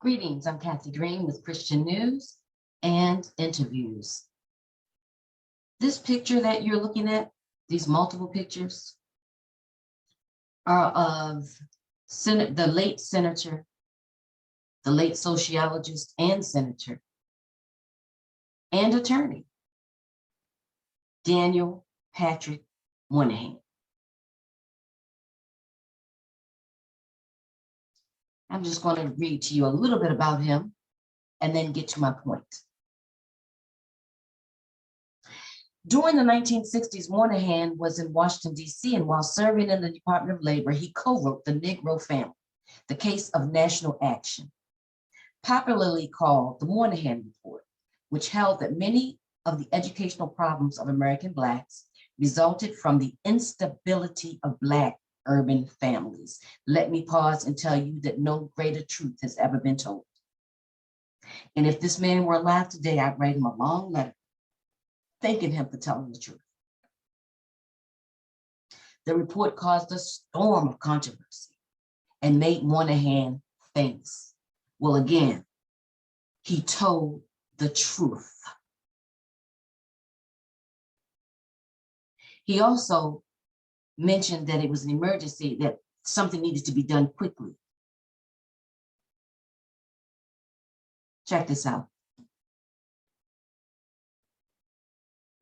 Greetings, I'm Kathy Green with Christian News and Interviews. This picture that you're looking at, these multiple pictures, are of the late senator, the late sociologist and senator, and attorney, Daniel Patrick Moynihan. I'm just going to read to you a little bit about him and then get to my point. During the 1960s, Moynihan was in Washington, D.C., and while serving in the Department of Labor, he co-wrote The Negro Family, the case of national action, popularly called the Moynihan Report, which held that many of the educational problems of American Blacks resulted from the instability of Black urban families. Let me pause and tell you that no greater truth has ever been told. And if this man were alive today, I'd write him a long letter thanking him for telling the truth. The report caused a storm of controversy and made Moynihan famous. Well, again, he told the truth. He also mentioned that it was an emergency, that something needed to be done quickly. Check this out.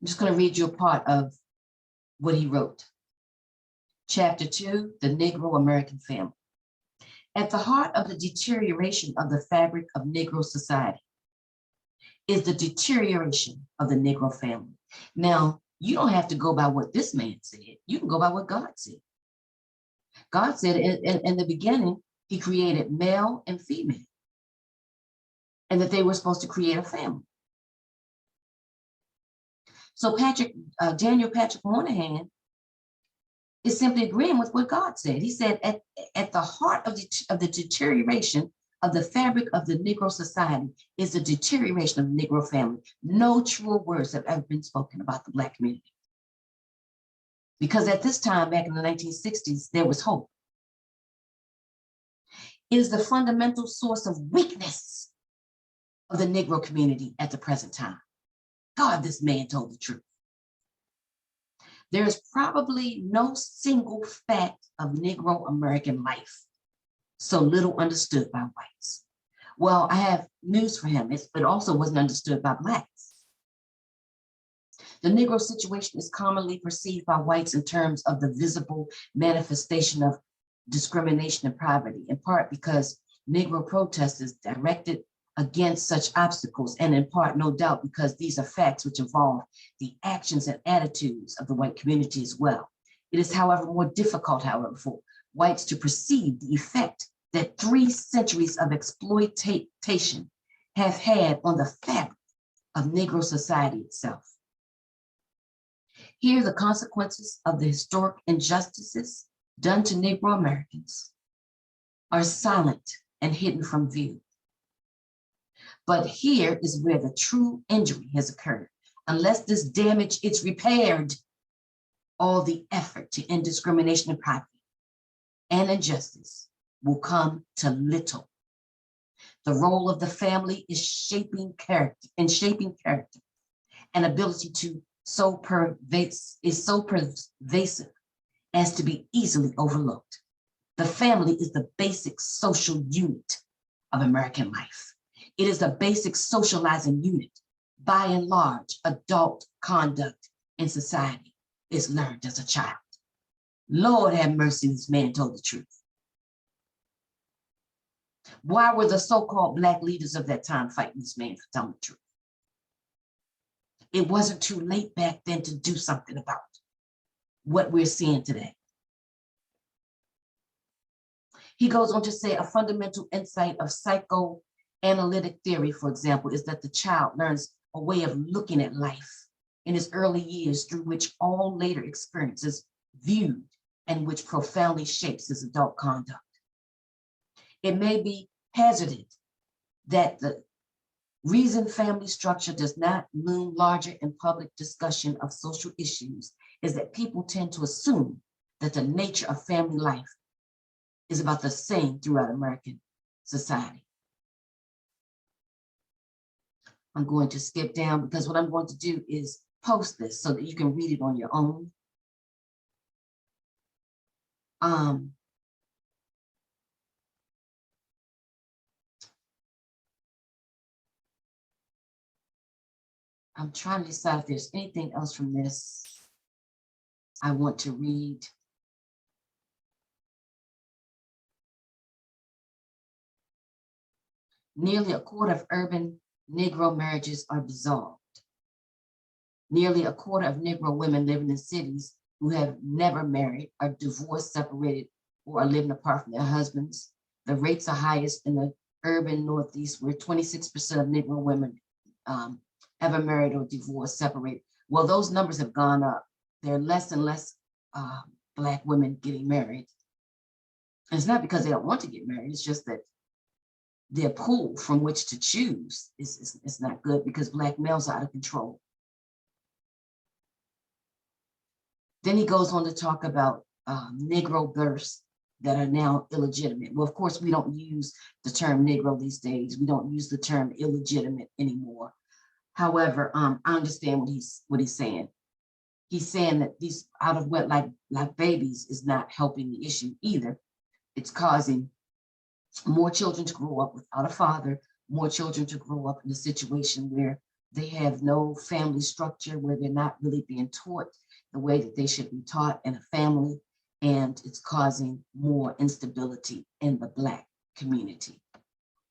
I'm just going to read you a part of what he wrote. Chapter 2, The Negro American Family. At the heart of the deterioration of the fabric of Negro society is the deterioration of the Negro family. Now, you don't have to go by what this man said. You can go by what God said. God said in the beginning, he created male and female, and that they were supposed to create a family. So Daniel Patrick Moynihan is simply agreeing with what God said. He said at the heart of the deterioration of the fabric of the Negro society is the deterioration of the Negro family. No truer words have ever been spoken about the Black community. Because at this time, back in the 1960s, there was hope. It is the fundamental source of weakness of the Negro community at the present time. God, this man told the truth. There is probably no single fact of Negro American life so little understood by whites. Well, I have news for him. It also wasn't understood by Blacks. The Negro situation is commonly perceived by whites in terms of the visible manifestation of discrimination and poverty, in part because Negro protesters directed against such obstacles, and in part, no doubt, because these are facts which involve the actions and attitudes of the white community as well. It is, however, more difficult, however, for whites to perceive the effect that 3 centuries of exploitation have had on the fabric of Negro society itself. Here, the consequences of the historic injustices done to Negro Americans are silent and hidden from view. But here is where the true injury has occurred. Unless this damage is repaired, all the effort to end discrimination and poverty and injustice will come to little. The role of the family is shaping character, and ability to so pervasive as to be easily overlooked. The family is the basic social unit of American life. It is the basic socializing unit. By and large, adult conduct in society is learned as a child. Lord have mercy, this man told the truth. Why were the so-called Black leaders of that time fighting this man for telling the truth? It wasn't too late back then to do something about what we're seeing today. He goes on to say a fundamental insight of psychoanalytic theory, for example, is that the child learns a way of looking at life in his early years through which all later experiences viewed and which profoundly shapes his adult conduct. It may be hazarded that the reason family structure does not loom larger in public discussion of social issues is that people tend to assume that the nature of family life is about the same throughout American society. I'm going to skip down because what I'm going to do is post this so that you can read it on your own. I'm trying to decide if there's anything else from this I want to read. Nearly a quarter of urban Negro marriages are dissolved. Nearly a quarter of Negro women living in cities who have never married are divorced, separated, or are living apart from their husbands. The rates are highest in the urban Northeast, where 26% of Negro women ever married or divorced, separated. Well, those numbers have gone up. There are less and less Black women getting married. And it's not because they don't want to get married. It's just that their pool from which to choose is not good because Black males are out of control. Then he goes on to talk about Negro births that are now illegitimate. Well, of course, we don't use the term Negro these days. We don't use the term illegitimate anymore. However, I understand what he's saying. He's saying that these out of wedlock like babies is not helping the issue either. It's causing more children to grow up without a father, more children to grow up in a situation where they have no family structure, where they're not really being taught the way that they should be taught in a family, and it's causing more instability in the Black community.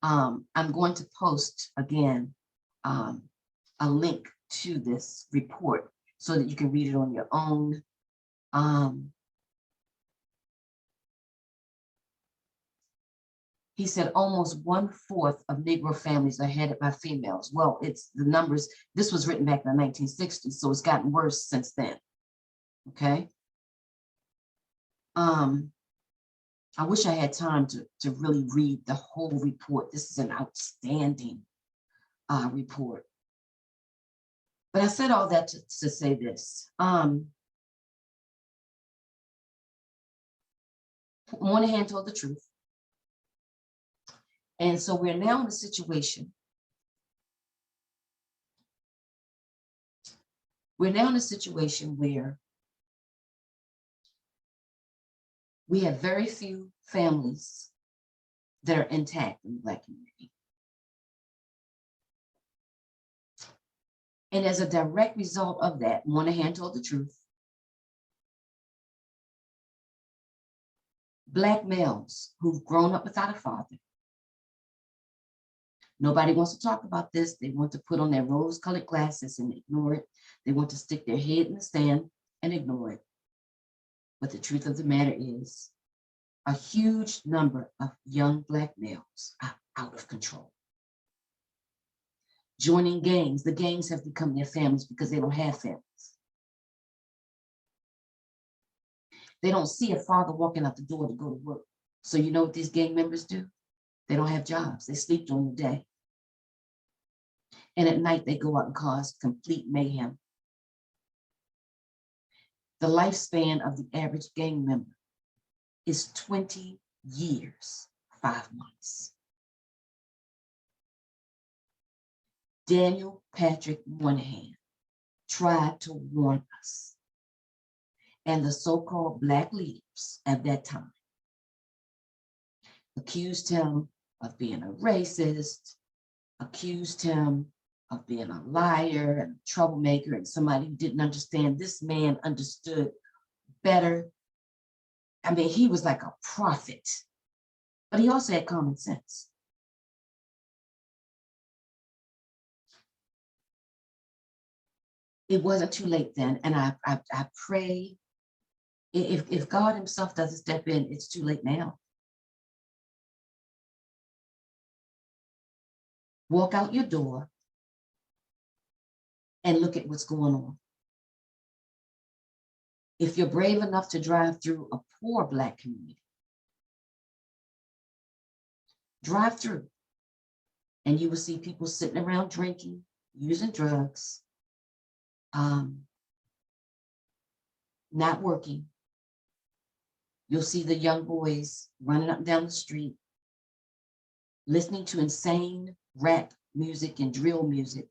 I'm going to post again a link to this report so that you can read it on your own. He said almost 1/4 of Negro families are headed by females. Well, it's the numbers. This was written back in the 1960s, so it's gotten worse since then. Okay. I wish I had time to really read the whole report. This is an outstanding report. But I said all that to say this. On one hand, told the truth. And so we're now in a situation. We're now in a situation where we have very few families that are intact in the Black community. And as a direct result of that, Moynihan told the truth. Black males who've grown up without a father. Nobody wants to talk about this. They want to put on their rose-colored glasses and ignore it. They want to stick their head in the sand and ignore it. But the truth of the matter is, a huge number of young Black males are out of control. Joining gangs. The gangs have become their families because they don't have families. They don't see a father walking out the door to go to work. So you know what these gang members do? They don't have jobs. They sleep during the day. And at night, they go out and cause complete mayhem. The lifespan of the average gang member is 20 years, 5 months. Daniel Patrick Moynihan tried to warn us, and the so-called Black leaders at that time accused him of being a racist, accused him of being a liar and a troublemaker and somebody who didn't understand. This man understood better. I mean, he was like a prophet, but he also had common sense. It wasn't too late then, and I pray if God himself doesn't step in, it's too late now. Walk out your door and look at what's going on. If you're brave enough to drive through a poor Black community, drive through, and you will see people sitting around drinking, using drugs, not working. You'll see the young boys running up and down the street, listening to insane rap music and drill music.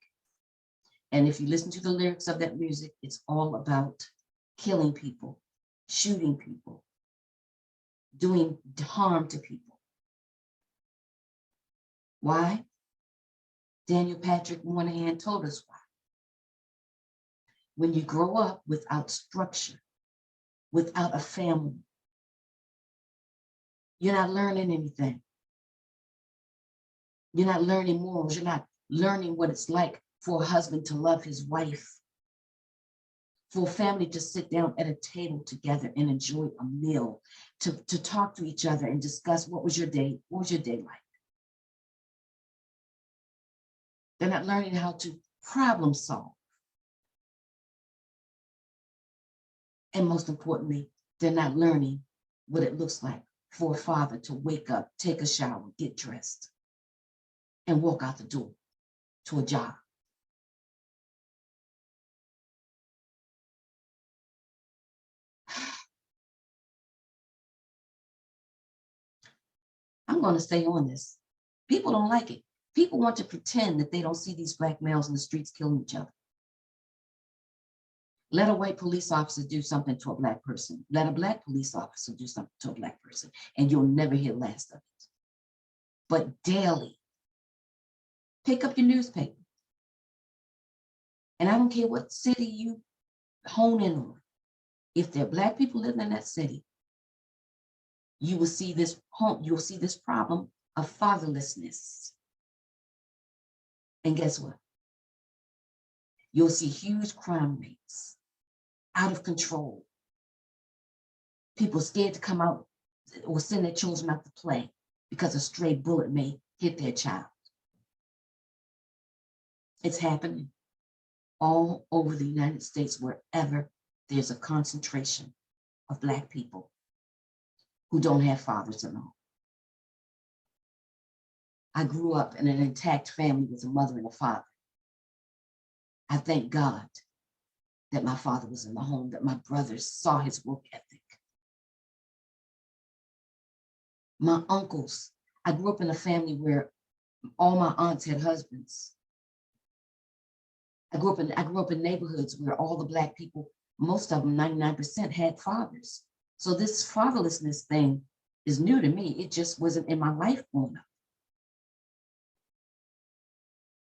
And if you listen to the lyrics of that music, it's all about killing people, shooting people, doing harm to people. Why? Daniel Patrick Moynihan told us why. When you grow up without structure, without a family, you're not learning anything. You're not learning morals. You're not learning what it's like for a husband to love his wife, for a family to sit down at a table together and enjoy a meal, to talk to each other and discuss what was your day like. They're not learning how to problem solve. And most importantly, they're not learning what it looks like for a father to wake up, take a shower, get dressed, and walk out the door to a job. I'm going to stay on this. People don't like it. People want to pretend that they don't see these Black males in the streets killing each other. Let a white police officer do something to a Black person. Let a Black police officer do something to a Black person, and you'll never hear last of it. But daily, pick up your newspaper. And I don't care what city you hone in on. If there are Black people living in that city, you will see this problem of fatherlessness. And guess what? You'll see huge crime rates, out of control. People scared to come out or send their children out to play because a stray bullet may hit their child. It's happening all over the United States, wherever there's a concentration of Black people who don't have fathers at all. I grew up in an intact family with a mother and a father. I thank God that my father was in the home, that my brothers saw his work ethic. My uncles, I grew up in a family where all my aunts had husbands. I grew up in neighborhoods where all the Black people, most of them, 99%, had fathers. So this fatherlessness thing is new to me. It just wasn't in my life growing up.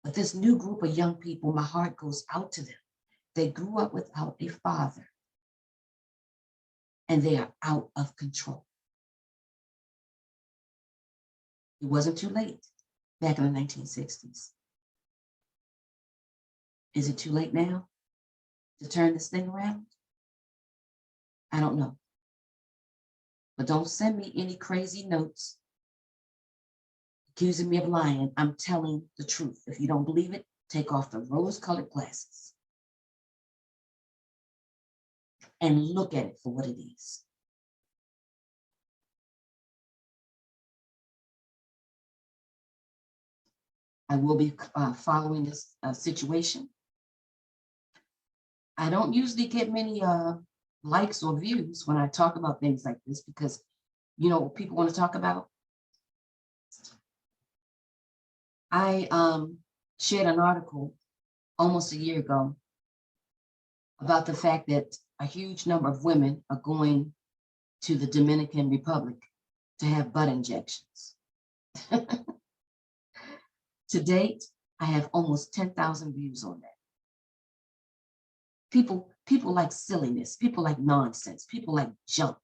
But this new group of young people, my heart goes out to them. They grew up without a father, and they are out of control. It wasn't too late back in the 1960s. Is it too late now to turn this thing around? I don't know. But don't send me any crazy notes accusing me of lying. I'm telling the truth. If you don't believe it, take off the rose-colored glasses and look at it for what it is. I will be following this situation. I don't usually get many likes or views when I talk about things like this because, you know, what people want to talk about. I shared an article almost a year ago about the fact that a huge number of women are going to the Dominican Republic to have butt injections. To date, I have almost 10,000 views on that. People like silliness, people like nonsense, people like junk.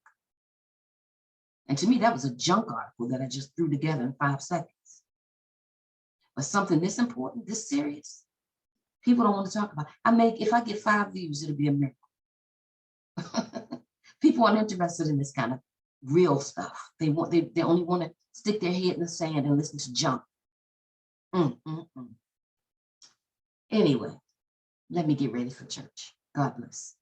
And to me, that was a junk article that I just threw together in 5 seconds. But something this important, this serious, people don't want to talk about. If I get 5 views, it'll be a miracle. People aren't interested in this kind of real stuff. They only want to stick their head in the sand and listen to junk. Anyway, let me get ready for church. God bless.